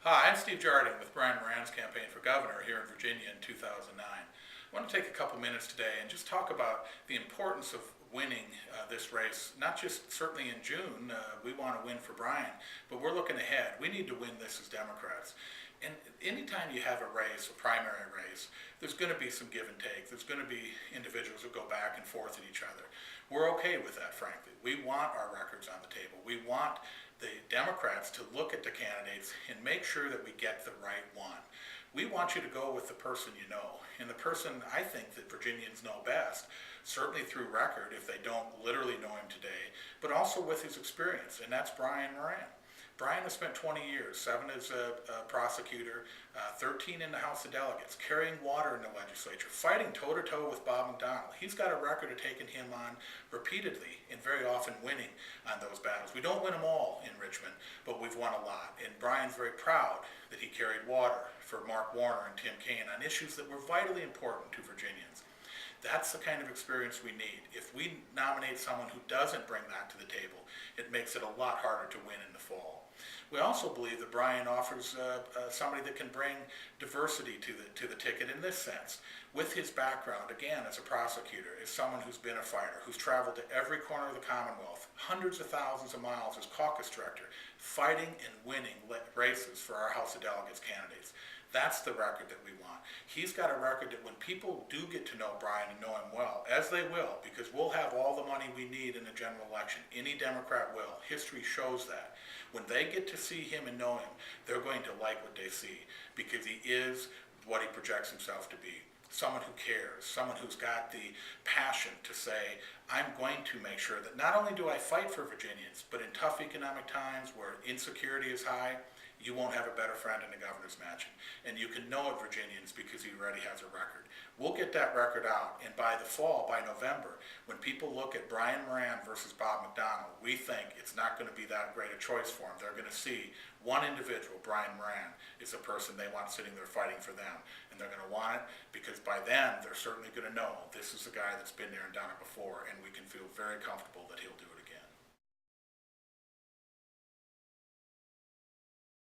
Hi, I'm Steve Jarding with Brian Moran's campaign for governor here in Virginia in 2009. I want to take a couple minutes today and just talk about the importance of winning this race, not just certainly in June, we want to win for Brian, but we're looking ahead. We need to win this as Democrats. And anytime you have a race, a primary race, there's going to be some give and take. There's going to be individuals who go back and forth at each other. We're okay with that, frankly. We want our records on the table. We want the Democrats to look at the candidates and make sure that we get the right one. We want you to go with the person you know, and the person I think that Virginians know best, certainly through record if they don't literally know him today, but also with his experience, and that's Brian Moran. Brian has spent 20 years, 7 as a prosecutor, 13 in the House of Delegates, carrying water in the legislature, fighting toe-to-toe with Bob McDonnell. He's got a record of taking him on repeatedly and very often winning on those battles. We don't win them all in Richmond, but we've won a lot. And Brian's very proud that he carried water for Mark Warner and Tim Kaine on issues that were vitally important to Virginians. That's the kind of experience we need. If we nominate someone who doesn't bring that to the table, it makes it a lot harder to win in the fall. We also believe that Brian offers somebody that can bring diversity to the ticket in this sense. With his background, again, as a prosecutor, as someone who's been a fighter, who's traveled to every corner of the Commonwealth, hundreds of thousands of miles as caucus director, fighting and winning races for our House of Delegates candidates. That's the record that we want. He's got a record that when people do get to know Brian and know him well, as they will, because we'll have all the money we need in a general election. Any Democrat will. History shows that. When they get to see him and know him, they're going to like what they see because he is what he projects himself to be. Someone who cares, someone who's got the passion to say, I'm going to make sure that not only do I fight for Virginians, but in tough economic times where insecurity is high, you won't have a better friend in the governor's mansion. And you can know it, Virginians, because he already has a record. We'll get that record out, and by the fall, by November, when people look at Brian Moran versus Bob McDonnell, we think it's not going to be that great a choice for them. They're going to see one individual, Brian Moran, is a person they want sitting there fighting for them. And they're going to want it because by then, they're certainly going to know this is a guy that's been there and done it before, and we can feel very comfortable that he'll do it again.